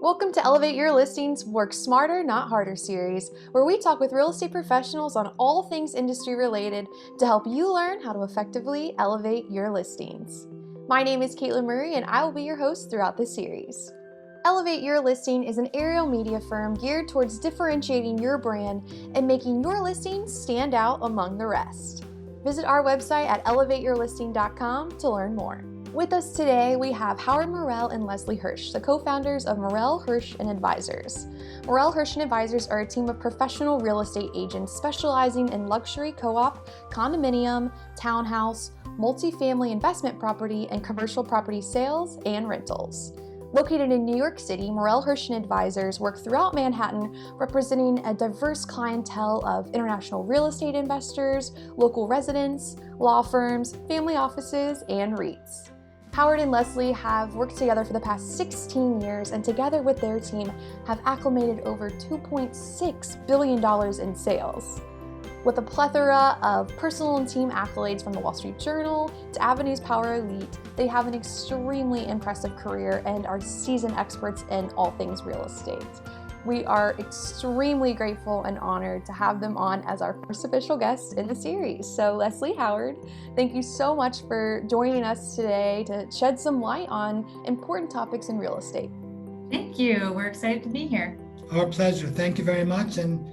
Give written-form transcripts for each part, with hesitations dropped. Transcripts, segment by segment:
Welcome to Elevate Your Listings Work Smarter, Not Harder series, where we talk with real estate professionals on all things industry related to help you learn how to effectively elevate your listings. My name is Caitlyn Murray, and I will be your host throughout this series. Elevate Your Listing is an aerial media firm geared towards differentiating your brand and making your listing stand out among the rest. Visit our website at elevateyourlisting.com to learn more. With us today, we have Howard Morrel and Leslie Hirsch, the co-founders of Morrel, Hirsch & Advisors. Morrel, Hirsch & Advisors are a team of professional real estate agents specializing in luxury co-op, condominium, townhouse, multifamily investment property, and commercial property sales and rentals. Located in New York City, Morrel, Hirsch & Advisors work throughout Manhattan, representing a diverse clientele of international real estate investors, local residents, law firms, family offices, and REITs. Howard and Leslie have worked together for the past 16 years and together with their team have acclimated over $2.6 billion in sales. With a plethora of personal and team accolades from the Wall Street Journal to Avenues Power Elite, they have an extremely impressive career and are seasoned experts in all things real estate. We are extremely grateful and honored to have them on as our first official guest in the series. So Leslie, Howard, thank you so much for joining us today to shed some light on important topics in real estate. Thank you. We're excited to be here. Our pleasure. Thank you very much, and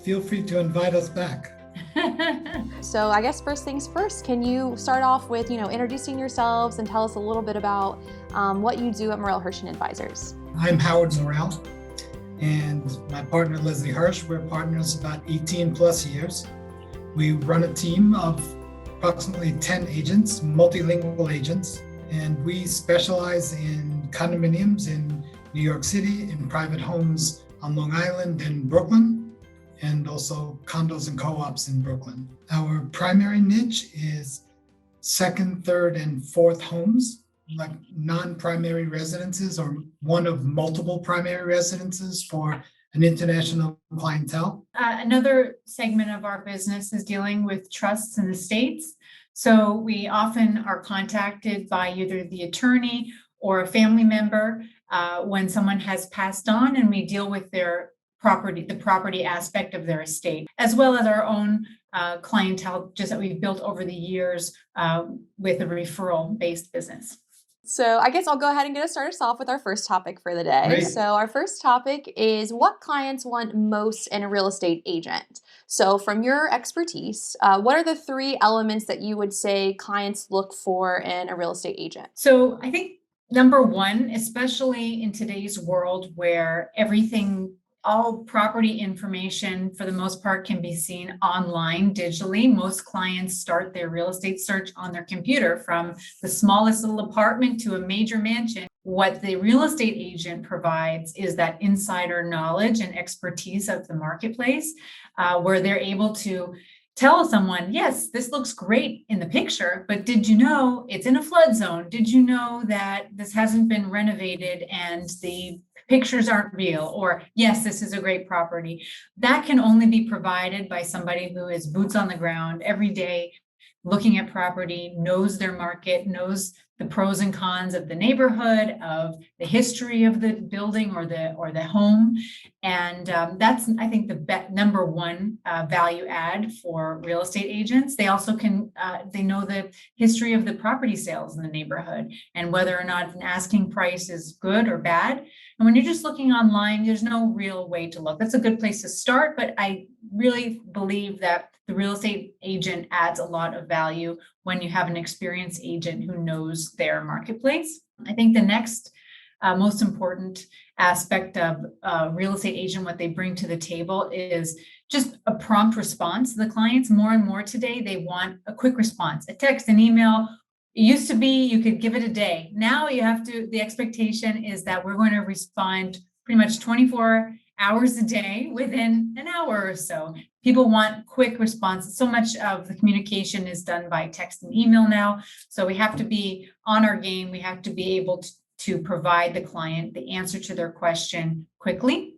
feel free to invite us back. So I guess first things first, can you start off with, introducing yourselves and tell us a little bit about what you do at Morrel, Hirsch & Advisors? I'm Howard Morrel, and my partner Leslie Hirsch. We're partners about 18 plus years. We run a team of approximately 10 agents, multilingual agents, and we specialize in condominiums in New York City, in private homes on Long Island and Brooklyn, and also condos and co-ops in Brooklyn. Our primary niche is second, third, and fourth homes, like non-primary residences or one of multiple primary residences for an international clientele. Another segment of our business is dealing with trusts and estates. So we often are contacted by either the attorney or a family member when someone has passed on, and we deal with their property, the property aspect of their estate, as well as our own clientele just that we've built over the years with a referral-based business. So I guess I'll go ahead and get us started off with our first topic for the day. Great. So our first topic is what clients want most in a real estate agent. So from your expertise, what are the three elements that you would say clients look for in a real estate agent? So I think number one, especially in today's world where all property information for the most part can be seen online digitally. Most clients start their real estate search on their computer, from the smallest little apartment to a major mansion. What the real estate agent provides is that insider knowledge and expertise of the marketplace, where they're able to tell someone, yes, this looks great in the picture, but did you know it's in a flood zone? Did you know that this hasn't been renovated and the pictures aren't real? Or yes, this is a great property. That can only be provided by somebody who is boots on the ground every day, looking at property, knows their market, knows the pros and cons of the neighborhood, of the history of the building or the home. And that's, I think, the number one value add for real estate agents. They also they know the history of the property sales in the neighborhood and whether or not an asking price is good or bad. And when you're just looking online, there's no real way to look. That's a good place to start, but I really believe that the real estate agent adds a lot of value when you have an experienced agent who knows their marketplace. I think the next most important aspect of real estate agent, what they bring to the table, is just a prompt response to the clients. More and more today, they want a quick response, a text, an email. It used to be you could give it a day. Now the expectation is that we're going to respond pretty much 24 hours a day within an hour or so. People want quick responses. So much of the communication is done by text and email now. So we have to be on our game. We have to be able to provide the client the answer to their question quickly.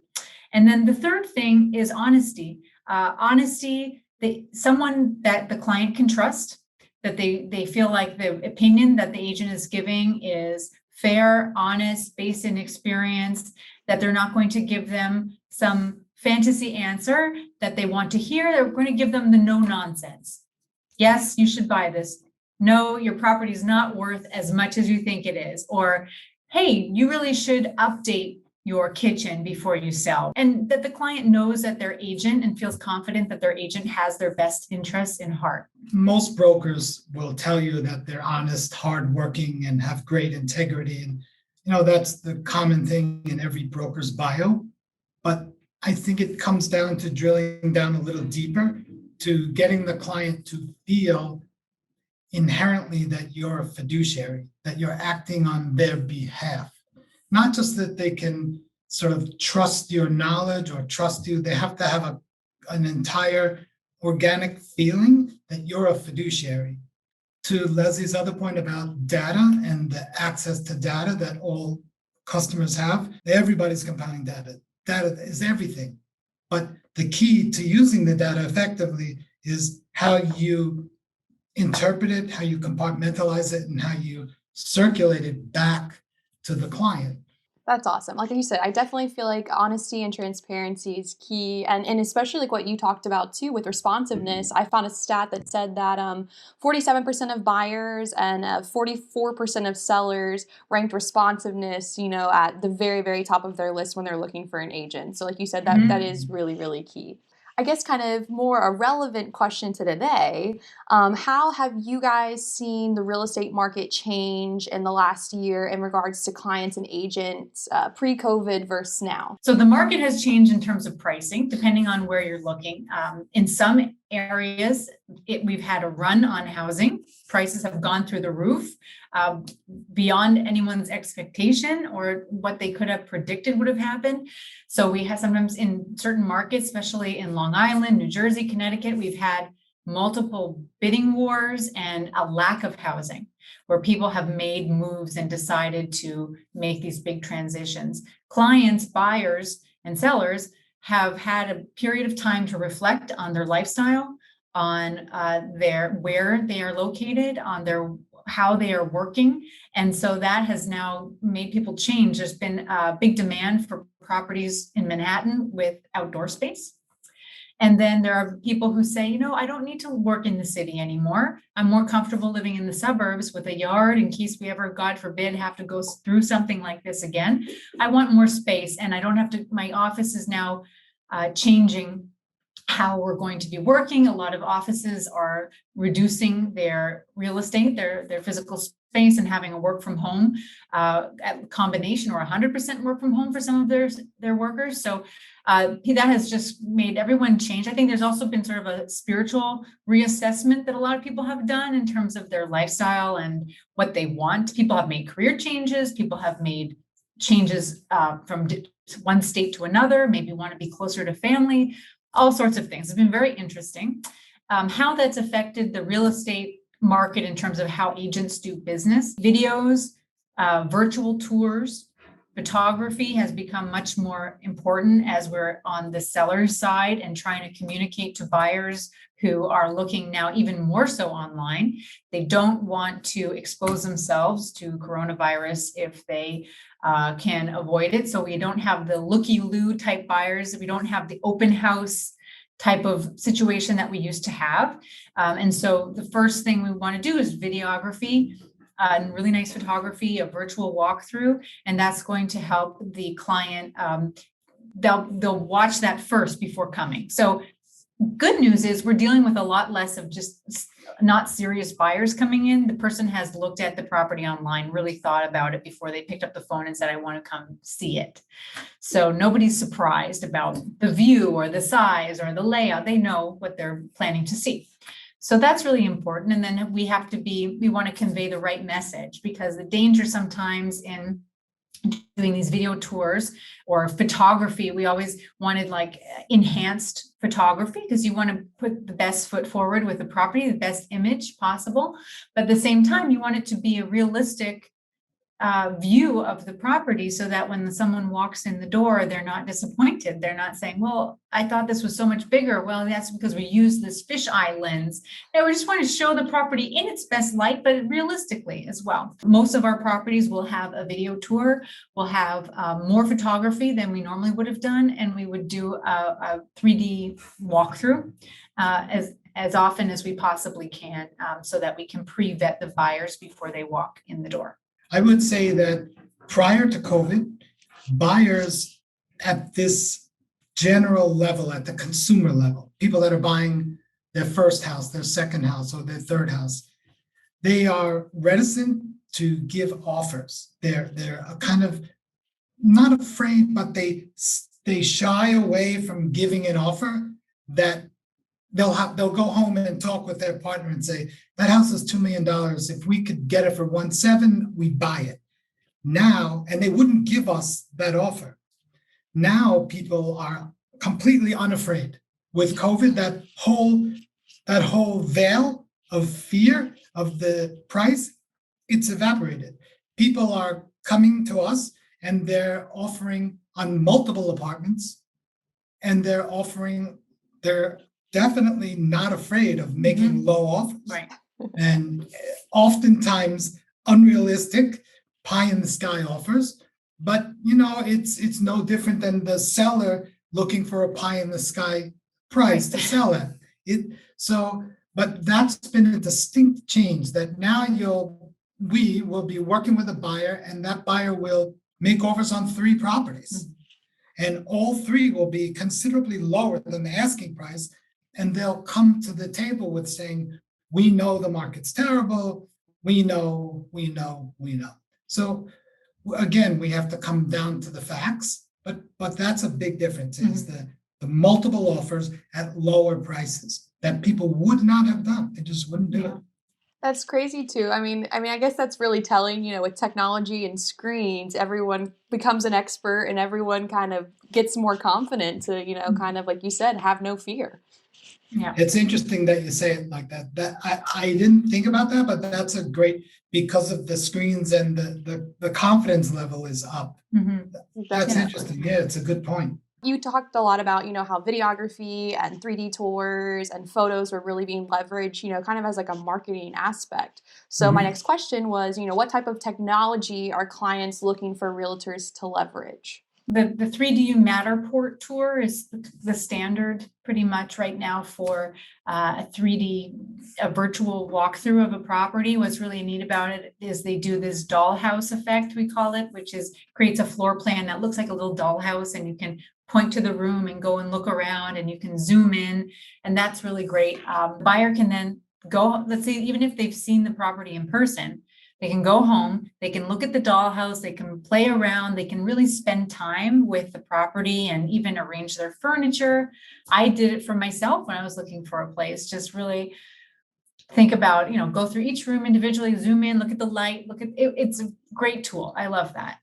And then the third thing is honesty. Someone that the client can trust, that they feel like the opinion that the agent is giving is fair, honest, based in experience, that they're not going to give them some fantasy answer that they want to hear. They're going to give them the no nonsense. Yes, you should buy this. No, your property is not worth as much as you think it is. Or, hey, you really should update your kitchen before you sell. And that the client knows that their agent and feels confident that their agent has their best interests in heart. Most brokers will tell you that they're honest, hardworking, and have great integrity. And, that's the common thing in every broker's bio. But I think it comes down to drilling down a little deeper, to getting the client to feel inherently that you're a fiduciary, that you're acting on their behalf. Not just that they can sort of trust your knowledge or trust you, they have to have an entire organic feeling that you're a fiduciary. To Leslie's other point about data and the access to data that all customers have, everybody's compiling data. Data is everything. But the key to using the data effectively is how you interpret it, how you compartmentalize it, and how you circulate it back to the client. That's awesome. Like you said, I definitely feel like honesty and transparency is key. And especially like what you talked about too with responsiveness. I found a stat that said that 47% of buyers and 44% of sellers ranked responsiveness, at the very, very top of their list when they're looking for an agent. So like you said, that is really, really key. I guess kind of more a relevant question to today, how have you guys seen the real estate market change in the last year in regards to clients and agents pre-COVID versus now? So the market has changed in terms of pricing, depending on where you're looking. In some areas, we've had a run on housing. Prices have gone through the roof, beyond anyone's expectation or what they could have predicted would have happened. So we have sometimes in certain markets, especially in Long Island, New Jersey, Connecticut, we've had multiple bidding wars and a lack of housing where people have made moves and decided to make these big transitions. Clients, buyers, and sellers have had a period of time to reflect on their lifestyle, on where they are located, on how they are working. And so that has now made people change. There's been a big demand for properties in Manhattan with outdoor space. And then there are people who say, I don't need to work in the city anymore. I'm more comfortable living in the suburbs with a yard in case we ever, God forbid, have to go through something like this again. I want more space and I don't have to, my office is now changing how we're going to be working. A lot of offices are reducing their real estate, their physical space, and having a work from home combination, or 100% work from home for some of their workers. So that has just made everyone change. I think there's also been sort of a spiritual reassessment that a lot of people have done in terms of their lifestyle and what they want. People have made career changes. People have made changes from one state to another, maybe want to be closer to family. All sorts of things. It's been very interesting. How that's affected the real estate market in terms of how agents do business. Videos, virtual tours, photography has become much more important as we're on the seller's side and trying to communicate to buyers who are looking now even more so online. They don't want to expose themselves to coronavirus if they can avoid it. So we don't have the looky-loo type buyers. We don't have the open house type of situation that we used to have. And so the first thing we want to do is videography and really nice photography, a virtual walkthrough, and that's going to help the client. They'll watch that first before coming. So good news is we're dealing with a lot less of just not serious buyers coming in. The person has looked at the property online, really thought about it before they picked up the phone and said, I want to come see it. So nobody's surprised about the view or the size or the layout. They know what they're planning to see. So that's really important. And then we want to convey the right message, because the danger sometimes in doing these video tours or photography, we always wanted like enhanced photography because you want to put the best foot forward with the property, the best image possible. But at the same time, you want it to be a realistic view of the property so that when someone walks in the door, they're not disappointed. They're not saying, well, I thought this was so much bigger. Well, that's because we use this fisheye lens. And we just want to show the property in its best light, but realistically as well. Most of our properties will have a video tour. We'll have more photography than we normally would have done. And we would do a 3D walkthrough as often as we possibly can, so that we can pre-vet the buyers before they walk in the door. I would say that prior to COVID, buyers at this general level, at the consumer level, people that are buying their first house, their second house, or their third house, they are reticent to give offers. They're a kind of not afraid, but they shy away from giving an offer that they'll go home and talk with their partner and say, that house is $2 million. If we could get it for 1.7, we'd buy it. Now, and they wouldn't give us that offer. Now people are completely unafraid. With COVID, that whole veil of fear of the price, it's evaporated. People are coming to us and they're offering on multiple apartments, and they're definitely not afraid of making low offers. Right. And oftentimes unrealistic pie in the sky offers, but it's no different than the seller looking for a pie in the sky price to sell at. But that's been a distinct change, that now we will be working with a buyer, and that buyer will make offers on 3 properties. And all 3 will be considerably lower than the asking price. And they'll come to the table with saying, we know the market's terrible. We know. So again, we have to come down to the facts, but that's a big difference, is the multiple offers at lower prices that people would not have done. They just wouldn't do it. That's crazy too. I mean, I guess that's really telling, with technology and screens, everyone becomes an expert and everyone kind of gets more confident to, kind of like you said, have no fear. Yeah. It's interesting that you say it like that. That I didn't think about that, but that's a great, because of the screens and the confidence level is up. That's interesting. Yeah, it's a good point. You talked a lot about, how videography and 3D tours and photos were really being leveraged, kind of as like a marketing aspect. So my next question was, what type of technology are clients looking for realtors to leverage? The 3D Matterport tour is the standard pretty much right now for a virtual walkthrough of a property. What's really neat about it is they do this dollhouse effect, we call it, which creates a floor plan that looks like a little dollhouse, and you can point to the room and go and look around, and you can zoom in, and that's really great. The buyer can then go, let's say, even if they've seen the property in person, they can go home, they can look at the dollhouse, they can play around, they can really spend time with the property and even arrange their furniture. I did it for myself when I was looking for a place, just really think about, go through each room individually, zoom in, look at the light, look at it. It's a great tool. I love that.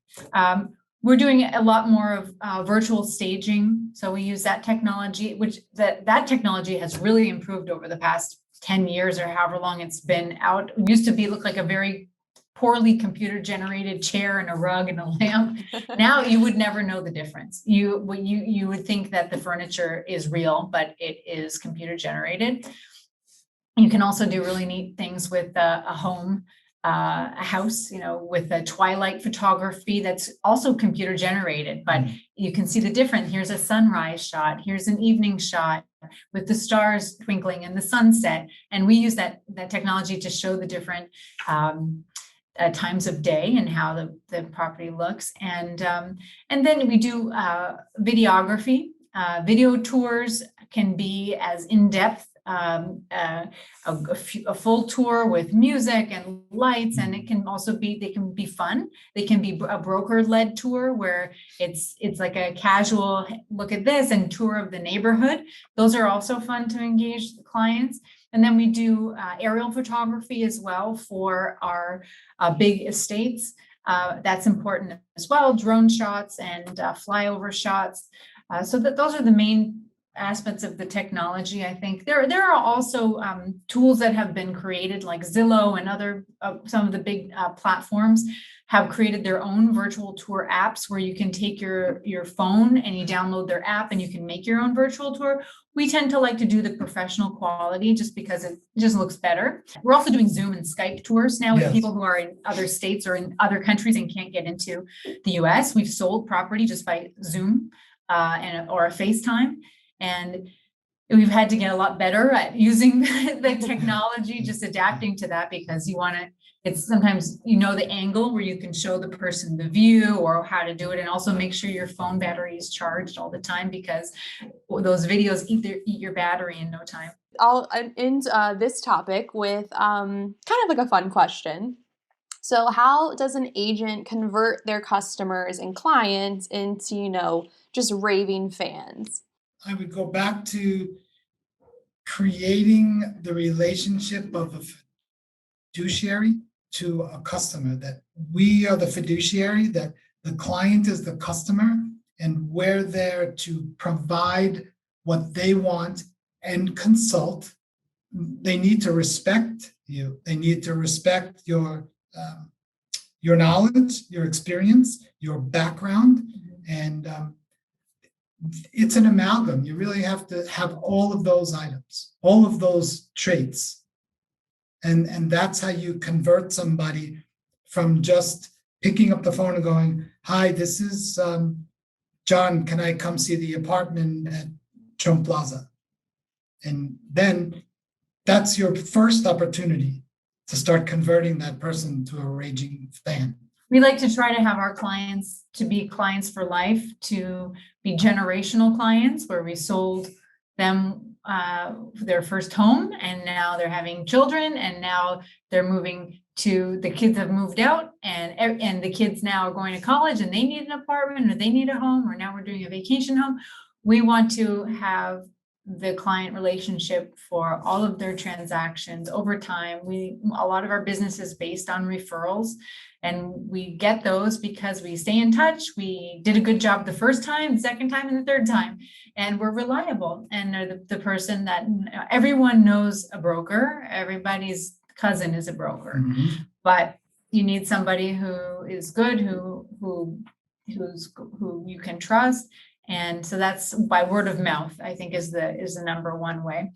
We're doing a lot more of virtual staging. So we use that technology, which that technology has really improved over the past 10 years or however long it's been out. It used to look like a very poorly computer generated chair and a rug and a lamp. Now you would never know the difference. You would think that the furniture is real, but it is computer generated. You can also do really neat things with a house, with a twilight photography that's also computer generated, but you can see the difference. Here's a sunrise shot. Here's an evening shot with the stars twinkling and the sunset. And we use that technology to show the different times of day and how the property looks. And then we do videography. Video tours can be as in-depth, a full tour with music and lights, and it can also they can be fun. They can be a broker-led tour where it's like a casual look at this and tour of the neighborhood. Those are also fun to engage the clients. And then we do aerial photography as well for our big estates. That's important as well, drone shots and flyover shots. So those are the main aspects of the technology. I think there are also tools that have been created, like Zillow and other some of the big platforms have created their own virtual tour apps where you can take your phone and you download their app and you can make your own virtual tour. We tend to like to do the professional quality just because it just looks better. We're also doing Zoom and Skype tours now with people who are in other states or in other countries and can't get into the US. We've sold property just by Zoom or a FaceTime. And we've had to get a lot better at using the technology, just adapting to that, because you want to, it's sometimes, the angle where you can show the person the view or how to do it, and also make sure your phone battery is charged all the time, because those videos eat your battery in no time. I'll end this topic with kind of like a fun question. So how does an agent convert their customers and clients into, just raving fans? I would go back to creating the relationship of a fiduciary to a customer, that we are the fiduciary, that the client is the customer, and we're there to provide what they want and consult. They need to respect you. They need to respect your knowledge, your experience, your background, and it's an amalgam. You really have to have all of those items, all of those traits. And that's how you convert somebody from just picking up the phone and going, "Hi, this is John. Can I come see the apartment at Trump Plaza?" And then that's your first opportunity to start converting that person to a raging fan. We like to try to have our clients to be clients for life, to be generational clients, where we sold them their first home, and now they're having children, and now they're moving to, the kids have moved out, and the kids now are going to college and they need an apartment or they need a home, or now we're doing a vacation home. We want to have the client relationship for all of their transactions over time. A lot of our business is based on referrals, and we get those because we stay in touch. We did a good job the first time, the second time, and the third time, and we're reliable. And they're the person that everyone knows a broker. Everybody's cousin is a broker, but you need somebody who is good, who you can trust. And so that's by word of mouth, I think, is the number one way.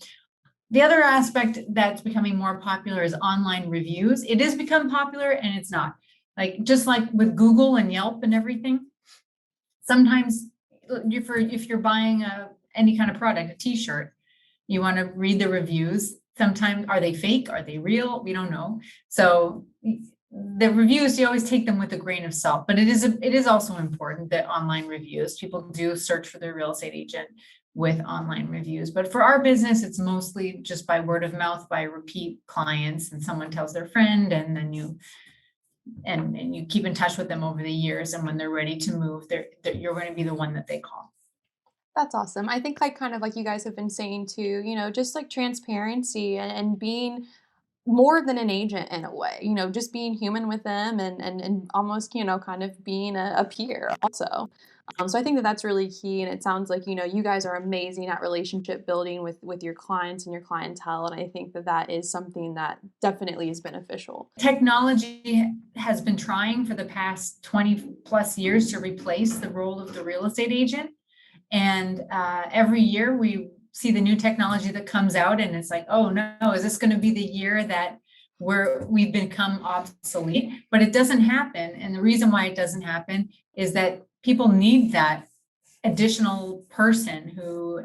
The other aspect that's becoming more popular is online reviews. It has become popular and it's not. Just like with Google and Yelp and everything, sometimes if you're buying any kind of product, a t-shirt, you want to read the reviews. Sometimes, are they fake? Are they real? We don't know. So the reviews, you always take them with a grain of salt, but it is also important that online reviews, people do search for their real estate agent with online reviews. But for our business, it's mostly just by word of mouth, by repeat clients, and someone tells their friend, and then you keep in touch with them over the years. And when they're ready to move, you're going to be the one that they call. That's awesome. I think kind of like you guys have been saying too, just like transparency and being more than an agent in a way, just being human with them and almost, kind of being a peer also. So I think that's really key. And it sounds like, you guys are amazing at relationship building with your clients and your clientele. And I think that is something that definitely is beneficial. Technology has been trying for the past 20 plus years to replace the role of the real estate agent. And every year we see the new technology that comes out, and it's like, oh no, is this going to be the year that we've become obsolete? But it doesn't happen. And the reason why it doesn't happen is that people need that additional person who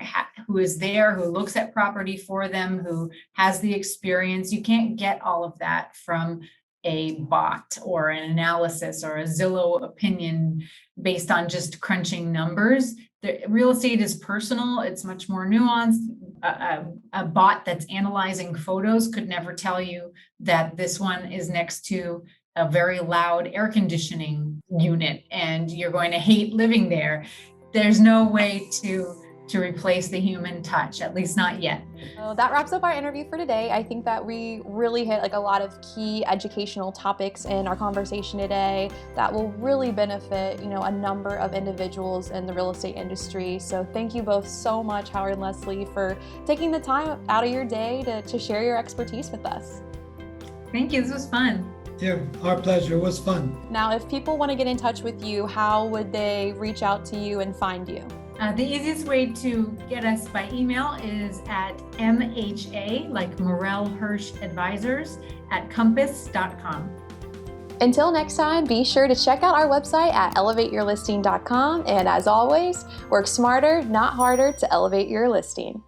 is there, who looks at property for them, who has the experience. You can't get all of that from a bot or an analysis or a Zillow opinion based on just crunching numbers. The real estate is personal. It's much more nuanced. A bot that's analyzing photos could never tell you that this one is next to a very loud air conditioning unit and you're going to hate living there. There's no way to to replace the human touch, at least not yet. So that wraps up our interview for today. I think that we really hit like a lot of key educational topics in our conversation today that will really benefit, a number of individuals in the real estate industry. So thank you both so much, Howard and Leslie, for taking the time out of your day to share your expertise with us. Thank you. This was fun. Yeah, our pleasure. It was fun. Now, if people want to get in touch with you, how would they reach out to you and find you? The easiest way to get us by email is at MHA, like Morrel Hirsch Advisors, at compass.com. Until next time, be sure to check out our website at elevateyourlisting.com. And as always, work smarter, not harder to elevate your listing.